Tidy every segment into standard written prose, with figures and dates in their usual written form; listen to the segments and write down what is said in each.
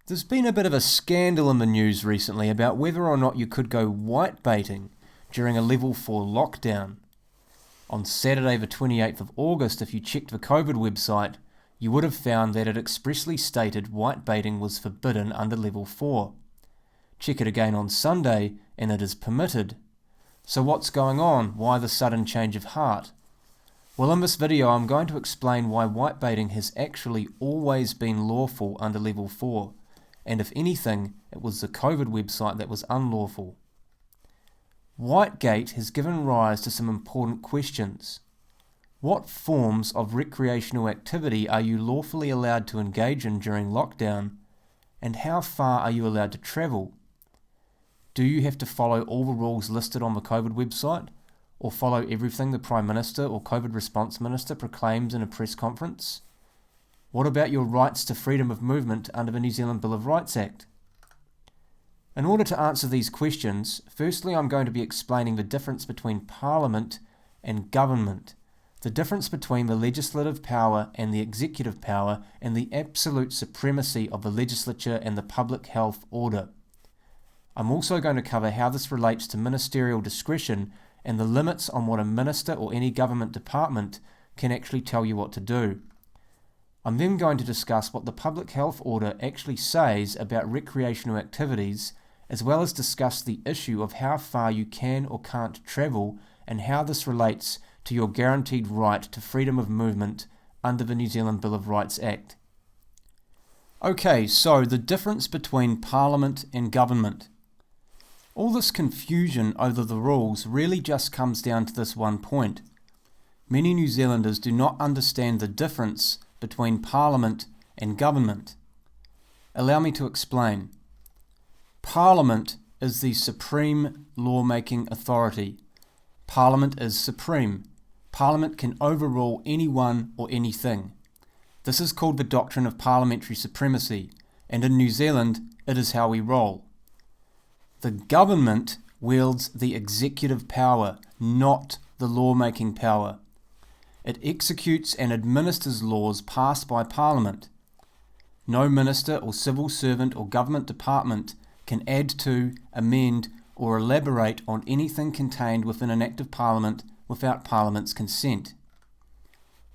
There's been a bit of a scandal in the news recently about whether or not you could go whitebaiting during a level 4 lockdown. On Saturday the 28th of August, if you checked the COVID website, you would have found that it expressly stated whitebaiting was forbidden under level 4. Check it again on Sunday and it is permitted. So what's going on? Why the sudden change of heart? Well, in this video I'm going to explain why whitebaiting has actually always been lawful under level 4. And if anything, it was the COVID website that was unlawful. WHITEGATE has given rise to some important questions. What forms of recreational activity are you lawfully allowed to engage in during lockdown, and how far are you allowed to travel? Do you have to follow all the rules listed on the COVID website, or follow everything the Prime Minister or COVID Response Minister proclaims in a press conference? What about your rights to freedom of movement under the New Zealand Bill of Rights Act? In order to answer these questions, firstly I'm going to be explaining the difference between Parliament and government, the difference between the legislative power and the executive power, and the absolute supremacy of the legislature and the public health order. I'm also going to cover how this relates to ministerial discretion and the limits on what a minister or any government department can actually tell you what to do. I'm then going to discuss what the public health order actually says about recreational activities, as well as discuss the issue of how far you can or can't travel and how this relates to your guaranteed right to freedom of movement under the New Zealand Bill of Rights Act. Okay, so the difference between Parliament and government. All this confusion over the rules really just comes down to this one point. Many New Zealanders do not understand the difference between Parliament and government. Allow me to explain. Parliament is the supreme lawmaking authority. Parliament is supreme. Parliament can overrule anyone or anything. This is called the doctrine of parliamentary supremacy, and in New Zealand, it is how we roll. The government wields the executive power, not the lawmaking power. It executes and administers laws passed by Parliament. No minister or civil servant or government department can add to, amend, or elaborate on anything contained within an Act of Parliament without Parliament's consent.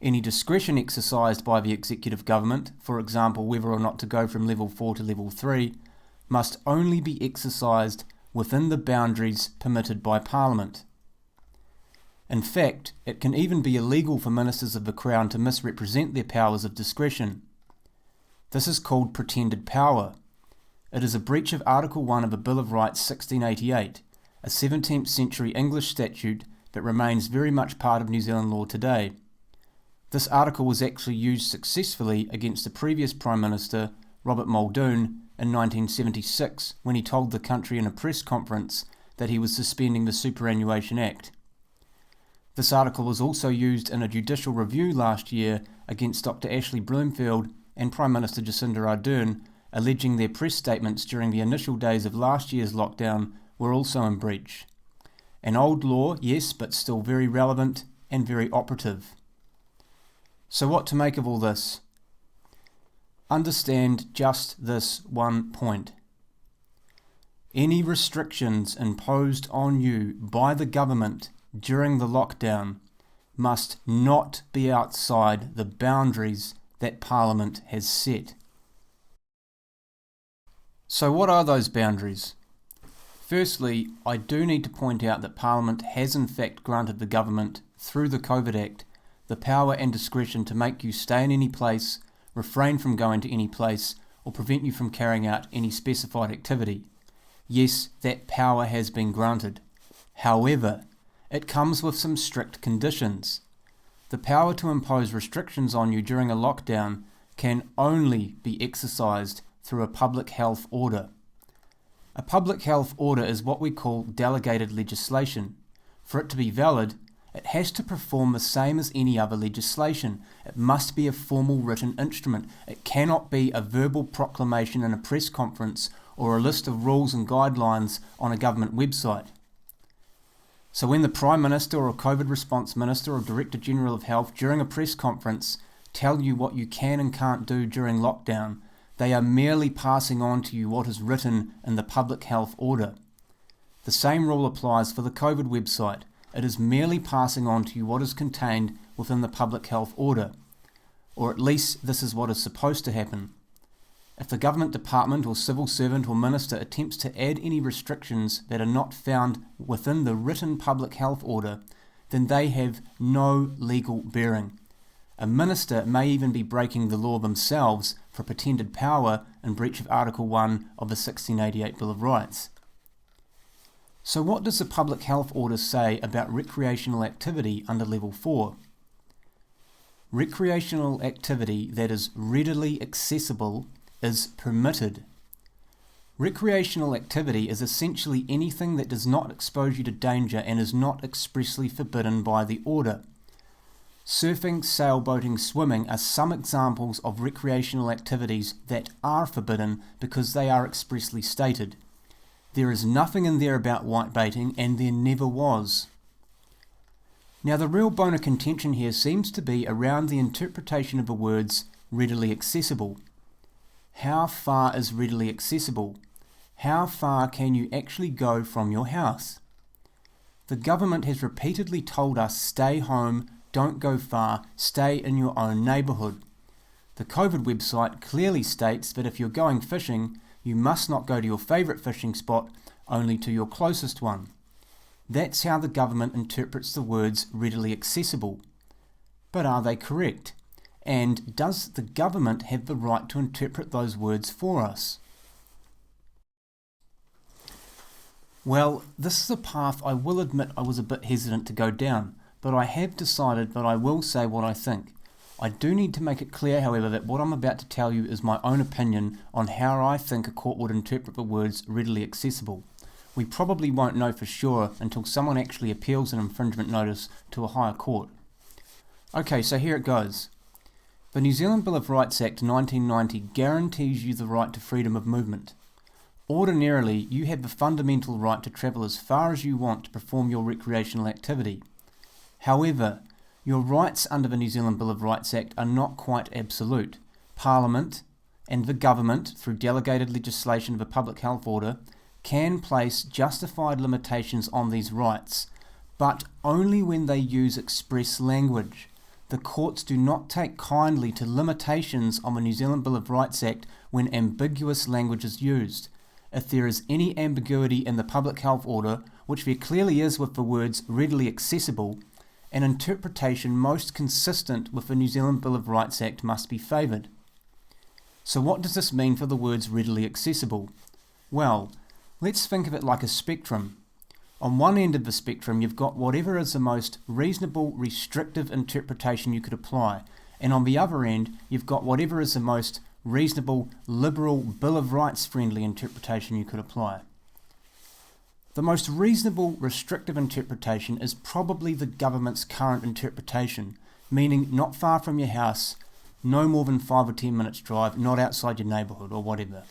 Any discretion exercised by the executive government, for example whether or not to go from level 4 to level 3, must only be exercised within the boundaries permitted by Parliament. In fact, it can even be illegal for ministers of the Crown to misrepresent their powers of discretion. This is called pretended power. It is a breach of Article 1 of the Bill of Rights 1688, a 17th century English statute that remains very much part of New Zealand law today. This article was actually used successfully against the previous Prime Minister, Robert Muldoon, in 1976, when he told the country in a press conference that he was suspending the Superannuation Act. This article was also used in a judicial review last year against Dr. Ashley Bloomfield and Prime Minister Jacinda Ardern, alleging their press statements during the initial days of last year's lockdown were also in breach. An old law, yes, but still very relevant and very operative. So what to make of all this? Understand just this one point. Any restrictions imposed on you by the government during the lockdown must not be outside the boundaries that Parliament has set. So what are those boundaries? Firstly, I do need to point out that Parliament has in fact granted the government, through the COVID Act, the power and discretion to make you stay in any place, refrain from going to any place, or prevent you from carrying out any specified activity. Yes, that power has been granted. However, it comes with some strict conditions. The power to impose restrictions on you during a lockdown can only be exercised through a public health order. A public health order is what we call delegated legislation. For it to be valid, it has to perform the same as any other legislation. It must be a formal written instrument. It cannot be a verbal proclamation in a press conference or a list of rules and guidelines on a government website. So when the Prime Minister or COVID Response Minister or Director General of Health during a press conference tell you what you can and can't do during lockdown, They are merely passing on to you what is written in the public health order. The same rule applies for the COVID website. It is merely passing on to you what is contained within the public health order, or at least this is what is supposed to happen. If the government department or civil servant or minister attempts to add any restrictions that are not found within the written public health order, then they have no legal bearing. A minister may even be breaking the law themselves for pretended power in breach of Article 1 of the 1688 Bill of Rights. So what does the public health order say about recreational activity under Level 4? Recreational activity that is readily accessible is permitted. Recreational activity is essentially anything that does not expose you to danger and is not expressly forbidden by the order. Surfing, sailboating, swimming are some examples of recreational activities that are forbidden because they are expressly stated. There is nothing in there about whitebaiting, and there never was. Now the real bone of contention here seems to be around the interpretation of the words readily accessible. How far is readily accessible? How far can you actually go from your house? The government has repeatedly told us stay home, don't go far, stay in your own neighbourhood. The COVID website clearly states that if you're going fishing, you must not go to your favourite fishing spot, only to your closest one. That's how the government interprets the words readily accessible. But are they correct? And does the government have the right to interpret those words for us? Well, this is a path I will admit I was a bit hesitant to go down, but I have decided that I will say what I think. I do need to make it clear, however, that what I'm about to tell you is my own opinion on how I think a court would interpret the words readily accessible. We probably won't know for sure until someone actually appeals an infringement notice to a higher court. Okay, so here it goes. The New Zealand Bill of Rights Act 1990 guarantees you the right to freedom of movement. Ordinarily, you have the fundamental right to travel as far as you want to perform your recreational activity. However, your rights under the New Zealand Bill of Rights Act are not quite absolute. Parliament and the government, through delegated legislation of a public health order, can place justified limitations on these rights, but only when they use express language. The courts do not take kindly to limitations on the New Zealand Bill of Rights Act when ambiguous language is used. If there is any ambiguity in the public health order, which there clearly is with the words readily accessible, an interpretation most consistent with the New Zealand Bill of Rights Act must be favoured. So what does this mean for the words readily accessible? Well, let's think of it like a spectrum. On one end of the spectrum, you've got whatever is the most reasonable, restrictive interpretation you could apply, and on the other end, you've got whatever is the most reasonable, liberal, Bill of Rights friendly interpretation you could apply. The most reasonable, restrictive interpretation is probably the government's current interpretation, meaning not far from your house, no more than 5 or 10 minutes drive, not outside your neighbourhood or whatever.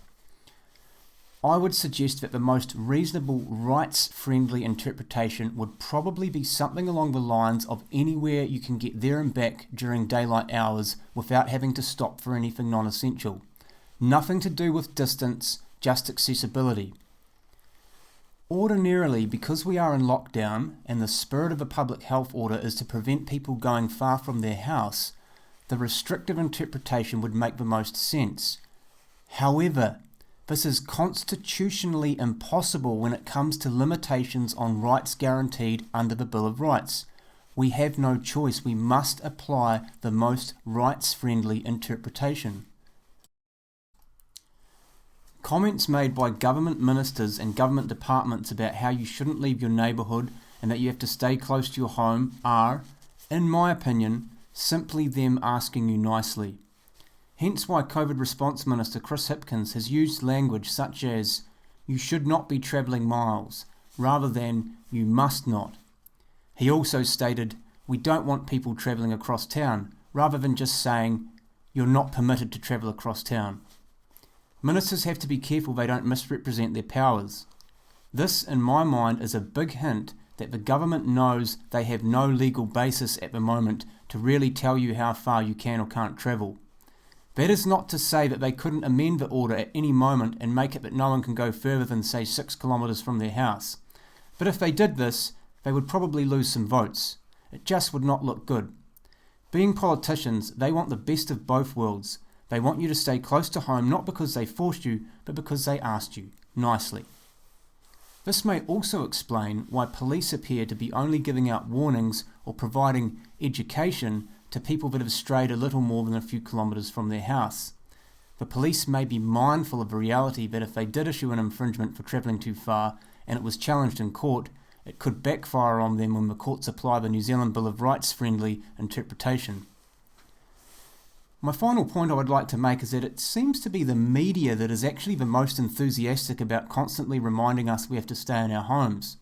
I would suggest that the most reasonable, rights-friendly interpretation would probably be something along the lines of anywhere you can get there and back during daylight hours without having to stop for anything non-essential. Nothing to do with distance, just accessibility. Ordinarily, because we are in lockdown and the spirit of a public health order is to prevent people going far from their house, the restrictive interpretation would make the most sense. However, this is constitutionally impossible when it comes to limitations on rights guaranteed under the Bill of Rights. We have no choice. We must apply the most rights-friendly interpretation. Comments made by government ministers and government departments about how you shouldn't leave your neighbourhood and that you have to stay close to your home are, in my opinion, simply them asking you nicely. Hence why COVID Response Minister Chris Hipkins has used language such as, you should not be travelling miles, rather than, you must not. He also stated, we don't want people travelling across town, rather than just saying, you're not permitted to travel across town. Ministers have to be careful they don't misrepresent their powers. This, in my mind, is a big hint that the government knows they have no legal basis at the moment to really tell you how far you can or can't travel. That is not to say that they couldn't amend the order at any moment and make it that no one can go further than, say, 6 kilometres from their house. But if they did this, they would probably lose some votes. It just would not look good. Being politicians, they want the best of both worlds. They want you to stay close to home not because they forced you, but because they asked you, nicely. This may also explain why police appear to be only giving out warnings or providing education to people that have strayed a little more than a few kilometres from their house. The police may be mindful of the reality that if they did issue an infringement for travelling too far and it was challenged in court, it could backfire on them when the courts apply the New Zealand Bill of Rights friendly interpretation. My final point I would like to make is that it seems to be the media that is actually the most enthusiastic about constantly reminding us we have to stay in our homes.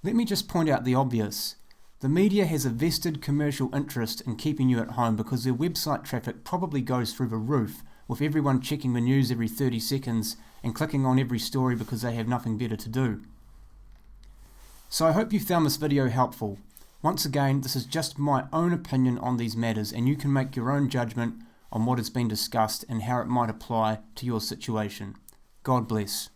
Let me just point out the obvious. The media has a vested commercial interest in keeping you at home because their website traffic probably goes through the roof, with everyone checking the news every 30 seconds and clicking on every story because they have nothing better to do. So I hope you found this video helpful. Once again, this is just my own opinion on these matters, and you can make your own judgment on what has been discussed and how it might apply to your situation. God bless.